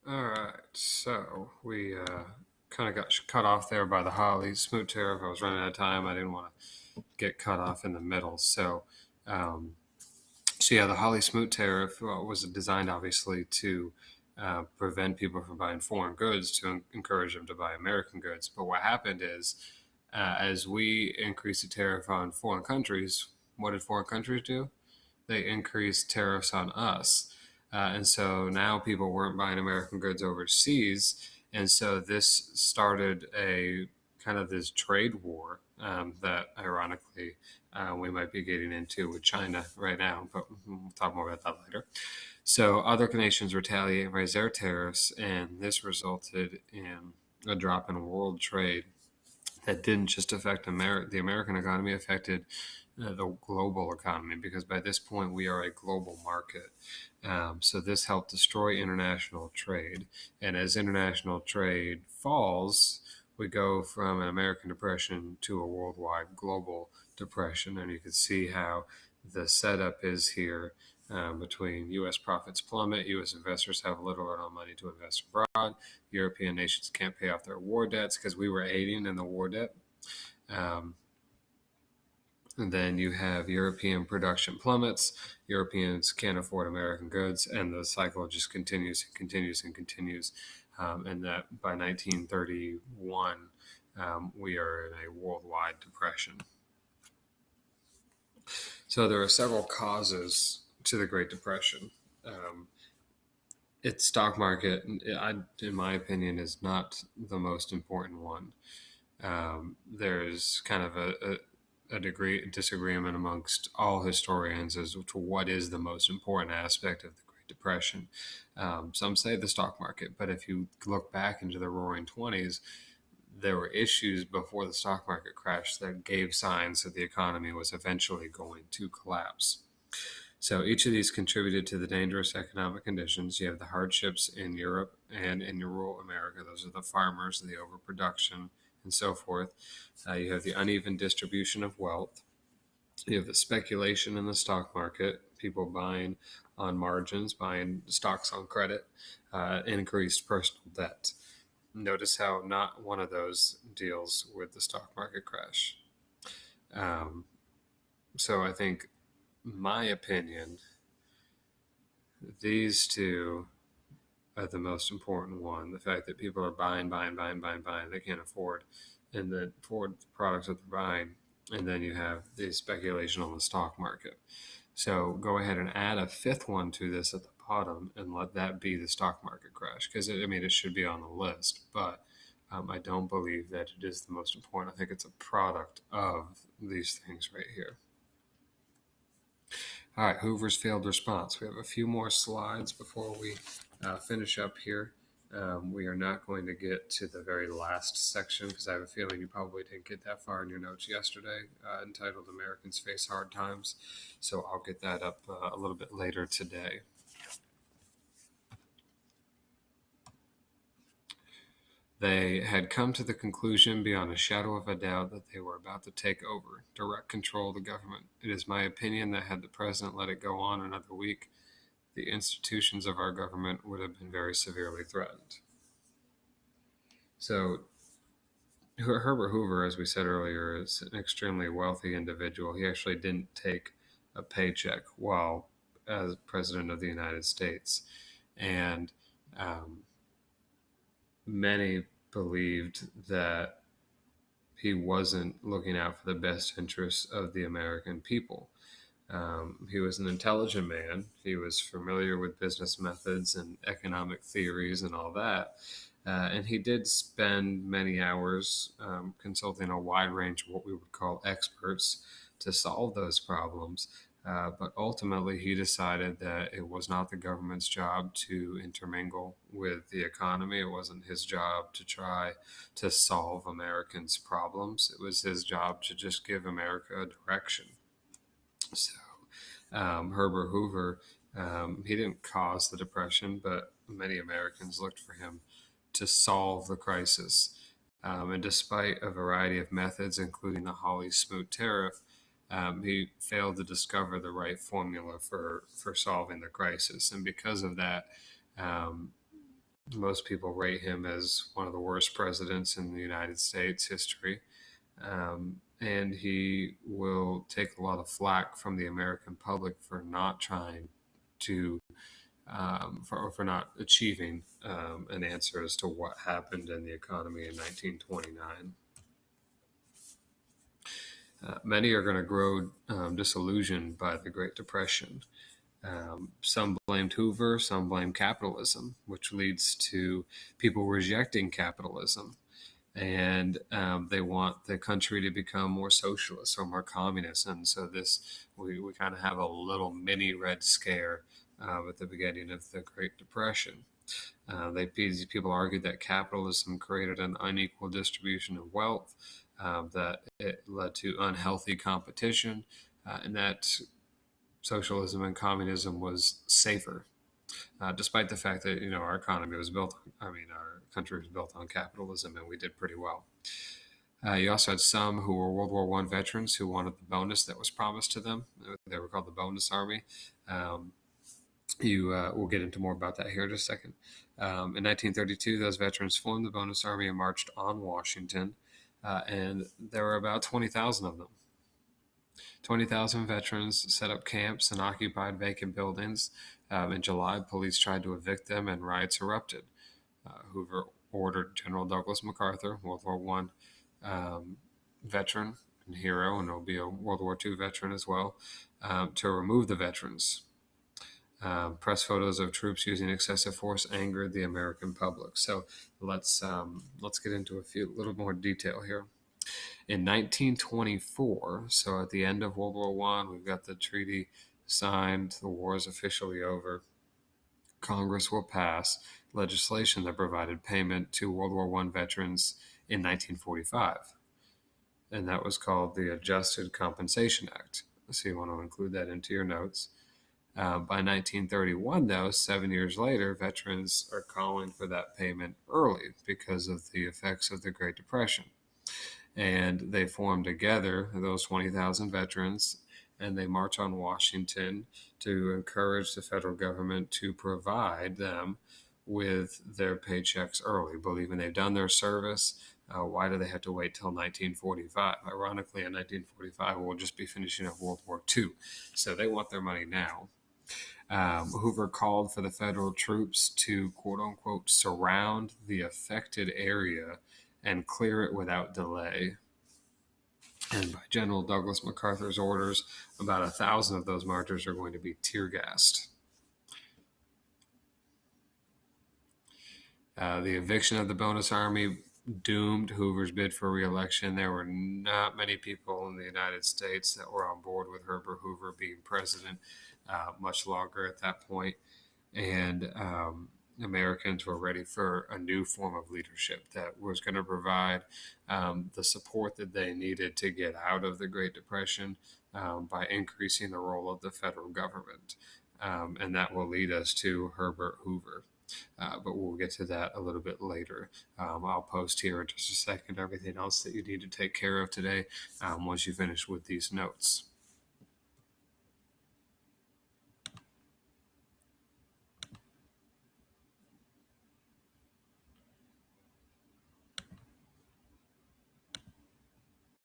All right, so we kind of got cut off there by the Holly Smoot tariff. I was running out of time. I didn't want to get cut off in the middle. Um, so yeah, the Holly Smoot tariff was designed obviously to prevent people from buying foreign goods to encourage them to buy American goods. But what happened is, as we increased the tariff on foreign countries, what did foreign countries do? They increased tariffs on us. And so now people weren't buying American goods overseas. And so this started a kind of this trade war that ironically we might be getting into with China right now, but we'll talk more about that later. So other nations retaliate and raise their tariffs, and this resulted in a drop in world trade that didn't just affect the American economy, affected the global economy because by this point we are a global market. So this helped destroy international trade. And as international trade falls, we go from an American depression to a worldwide global depression. And you can see how the setup is here between U.S. profits plummet, U.S. investors have little or no money to invest abroad, European nations can't pay off their war debts because we were aiding in the war debt. Um, and then you have European production plummets. Europeans can't afford American goods, and the cycle just continues and continues and continues. And that by 1931, we are in a worldwide depression. So there are several causes to the Great Depression. Um, its stock market, in my opinion, is not the most important one. There's kind of a degree disagreement amongst all historians as to what is the most important aspect of the Great Depression. Some say the stock market, but if you look back into the Roaring Twenties, there were issues before the stock market crashed that gave signs that the economy was eventually going to collapse. So each of these contributed to the dangerous economic conditions. You have the hardships in Europe and in rural America. Those are the farmers, the overproduction, and so forth. You have the uneven distribution of wealth. You have the speculation in the stock market, people buying on margins, buying stocks on credit, increased personal debt. Notice how not one of those deals with the stock market crash. Um, so I think, my opinion, these two are the most important one. The fact that people are buying, they can't afford, and then afford the products that they're buying. And then you have the speculation on the stock market. So go ahead and add a fifth one to this at the bottom and let that be the stock market crash. Because, it should be on the list, but I don't believe that it is the most important. I think it's a product of these things right here. All right, Hoover's failed response. We have a few more slides before we finish up here. We are not going to get to the very last section because I have a feeling you probably didn't get that far in your notes yesterday, entitled Americans Face Hard Times. So I'll get that up a little bit later today. They had come to the conclusion beyond a shadow of a doubt that they were about to take over, direct control of the government. It is my opinion that had the president let it go on another week, the institutions of our government would have been very severely threatened. So, Herbert Hoover, as we said earlier, is an extremely wealthy individual. He actually didn't take a paycheck while as president of the United States. And many believed that he wasn't looking out for the best interests of the American people. He was an intelligent man. He was familiar with business methods and economic theories and all that. And he did spend many hours consulting a wide range of what we would call experts to solve those problems. But ultimately, he decided that it was not the government's job to intermingle with the economy. It wasn't his job to try to solve Americans' problems. It was his job to just give America a direction. So, Herbert Hoover, he didn't cause the Depression, but many Americans looked for him to solve the crisis. And despite a variety of methods, including the Hawley Smoot tariff, he failed to discover the right formula for solving the crisis. And because of that, um, Most people rate him as one of the worst presidents in the United States history. And he will take a lot of flack from the American public for not trying to, for not achieving an answer as to what happened in the economy in 1929. Many are going to grow disillusioned by the Great Depression. Some blamed Hoover, some blame capitalism, which leads to people rejecting capitalism. And they want the country to become more socialist or more communist. And so we kind of have a little mini Red Scare at the beginning of the Great Depression. These people argued that capitalism created an unequal distribution of wealth, that it led to unhealthy competition, and that socialism and communism was safer, despite the fact that our economy was built. Our country was built on capitalism, and we did pretty well. You also had some who were World War I veterans who wanted the bonus that was promised to them. They were called the Bonus Army. We'll get into more about that here in just a second. In 1932, those veterans formed the Bonus Army and marched on Washington, and there were about 20,000 of them. 20,000 veterans set up camps and occupied vacant buildings. In July, police tried to evict them, and riots erupted. Hoover ordered General Douglas MacArthur, World War I veteran and hero, and will be a World War II veteran as well, to remove the veterans. Press photos of troops using excessive force angered the American public. So let's get into little more detail here. In 1924, so at the end of World War I, we've got the treaty signed, the war is officially over. Congress will pass legislation that provided payment to World War I veterans in 1945. And that was called the Adjusted Compensation Act. So you want to include that into your notes. By 1931, though, 7 years later, veterans are calling for that payment early because of the effects of the Great Depression. And they form together, those 20,000 veterans, and they march on Washington to encourage the federal government to provide them with their paychecks early, believing they've done their service. Why do they have to wait till 1945? Ironically, in 1945, we'll just be finishing up World War II. So they want their money now. Hoover called for the federal troops to, quote unquote, surround the affected area and clear it without delay. And by General Douglas MacArthur's orders, about 1,000 of those marchers are going to be tear gassed. The eviction of the Bonus Army doomed Hoover's bid for re-election. There were not many people in the United States that were on board with Herbert Hoover being president much longer at that point. And Americans were ready for a new form of leadership that was going to provide the support that they needed to get out of the Great Depression by increasing the role of the federal government. And that will lead us to Herbert Hoover. But we'll get to that a little bit later. I'll post here in just a second everything else that you need to take care of today once you finish with these notes.